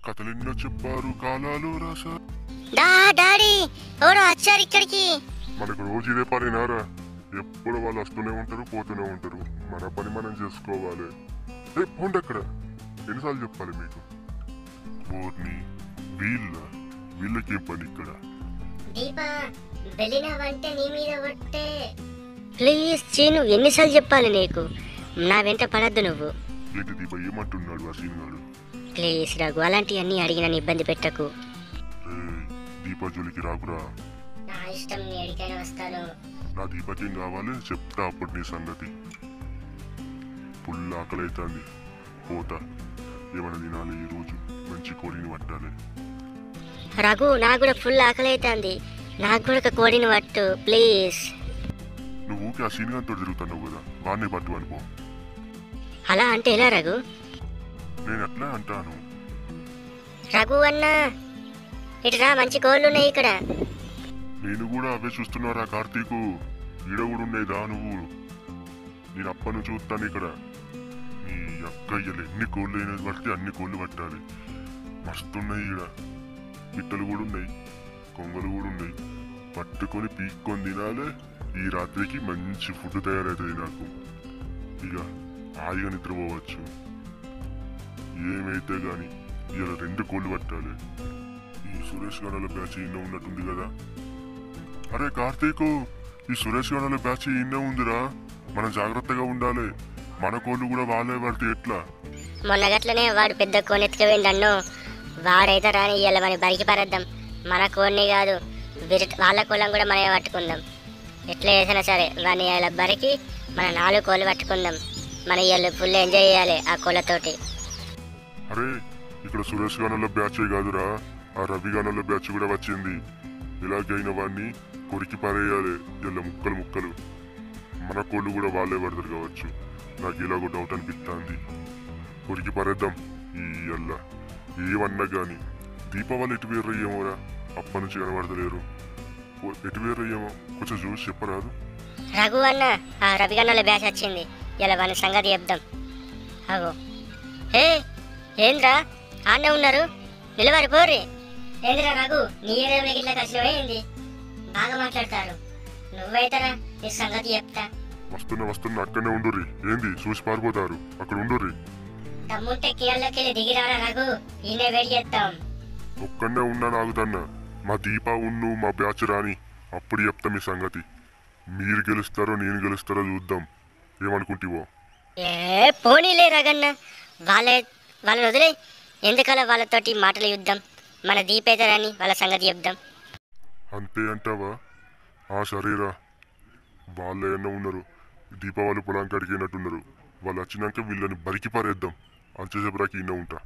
కథలెన్నో చెప్పారు, కాలాలు రాశారు. డాడీ ఎవరో వచ్చారు ఇక్కడికి. మనకు రోజు ఇదే పనినారా? ఎప్పుడు వాళ్ళు వస్తూనే ఉంటారు, పోతూనే ఉంటారు. మన పని మనం చేసుకోవాలి. పోండి అక్కడ. ఎన్నిసార్లు చెప్పాలి మీకు? ఊరిని వీళ్ళకేం పని ఇక్కడ? దీపా వెళ్ళినావంటే నీ మీద ఒట్టే. ప్లీజ్ చీను, ఎన్నిసార్లు చెప్పాలి నీకు? నా వెంట పడద్దు నువ్వు. ఏంటి దీప, ఏమంటున్నాడు ఆ సీన్ గాడు? ప్లీజ్ రఘు, అలాంటివన్నీ అడిగి నన్ను ఇబ్బంది పెట్టకు. దీప జోలికి రాకురా. నా ఇష్టం, నీ ఎడికైనా వస్తాను. నా దీపకేం కావాలి చెప్తా అప్పుడు నీ సంగతి. ఫుల్ ఆకలి అవుతుంది, పోతా. ఏమైనా తినాలి ఈరోజు, మంచి కోడిని పట్టాలి. రఘు, నాకు కూడా ఫుల్ ఆకలి అవుతుంది. నాకు కూడా ఒక కోడిని పట్టు ప్లీజ్. నువ్వు ఊకే ఆ సీన్ గారితో తిరుగుతున్నావు కదా, వాడిని పట్టు అనుకో. అలా అంటే ఎలా రఘు? నేను అట్లా అంటాను. రఘు అన్నా ఇటురా, మంచి కోళ్ళు ఉన్నాయి ఇక్కడ. నేను కూడా అవే చూస్తున్నారా కార్తీకు? ఈడ కూడా ఉండేదా నువ్వు? నేను అప్పటి నుంచి చూస్తాను ఇక్కడ. నీ అక్కయ్యలు ఎన్ని కోళ్ళు అయినది పడితే అన్ని కోళ్ళు పట్టాలి. మస్తున్నాయి ఈడ. పిట్టలు కూడా ఉన్నాయి, కొంగలు కూడా ఉన్నాయి. పట్టుకొని పీక్కొని తినాలి. ఈ రాత్రికి మంచి ఫుడ్ తయారవుతుంది నాకు. ఇక హాయిగా నిద్రపోవచ్చు. ఏమైతే గాని ఇలా 2 కోళ్ళు పట్టాలి. ఈ సురేష్ గణాల బ్యాచ్ ఇన్నో ఉన్నట్టుంది కదా. అరే కార్తీకు, ఈ సురేష్ గణాల బ్యాచ్ ఇన్నో ఉందిరా. మనం జాగ్రత్తగా ఉండాలి. మన కోళ్ళు కూడా వాళ్ళే పడితే ఎట్లా? మొన్నగట్లనే వాడు పెద్ద కోనెత్తుకుపోయిండన్ను. వాడైతే రాని ఇయ్యాల మన బరికి పరద్దాం. మన కోడిని కాదు, వాళ్ళ కోళ్ళం కూడా మనమే పట్టుకుందాం. ఎట్లా చేసినా సరే వాడిని ఇలా బరికి మన 4 కోళ్ళు పట్టుకుందాం. మన ఇయ్యాలు ఫుల్ ఎంజాయ్ చేయాలి ఆ కోళ్ళతోటి. అరే ఇక్కడ సురేష్ గణాల బ్యాచే కాదురా, ఆ రవి గణాల బ్యాచ్ కూడా వచ్చింది. ఇలాగైన వాడిని కొరికి పారేయాలి. ఇలా ముక్కలు ముక్కలు. మన కోళ్ళు కూడా వాళ్ళే పడతారు కావచ్చు. నాకు ఇలాగో డౌట్ అనిపిస్తుంది. కొరికి పారేద్దాం ఈ అల్లా. ఏమన్నా కానీ దీపావళి ఎటు వేరయ్యేమోరా, అప్పటి నుంచి కనబడతలేరు. ఎటు వేరయ్యేమో కొంచెం చూసి చెప్పరాదు? రఘు అన్న, ఆ రవి గణాల బ్యాచ్ వచ్చింది. ఇలా వాని సంగతి చెప్దాం. అగో ఏంద్రా ఆడనే ఉన్నారు, నిలబడి పోర్రి. ఏంద్రా రఘు, నీ ఏరియాలోకి ఇట్లా కసిపోయింది. బాగా మాట్లాడతారు. నువ్వైతేరా నీ సంగతి చెప్తా. వస్తున్నా అక్కడనే ఉండుర్రి. ఏంది చూసి పారిపోతారు? అక్కడ ఉండుర్రి. తమ్ముంటే కీళ్ళకి దిగిరారా రఘు, ఈయనే వేడి చేస్తాం. ఒక్కడనే ఉన్నా నాగుతన్నా. మా దీపా ఉన్ను మా బ్యాచ్ రాని, అప్పుడు చెప్తా మీ సంగతి. మీరు గెలుస్తారో నేను గెలుస్తారో చూద్దాం. ఏమనుకుంటివో? పోనీలే రగన్న, వాళ్ళని వదిలే. ఎందుకలా వాళ్ళతోటి మాటలు యుద్ధం? మన దీపేతరని వాళ్ళ సంగతి చెప్దాం. అంతే అంటావా? సరేరా. వాళ్ళే అన్న ఉన్నారు. దీపావళి పొలం కడిగినట్టున్నారు. వాళ్ళు వచ్చినాక వీళ్ళని బరికి పారేద్దాం. అంచేసేపు రాకి ఇన్న ఉంటా.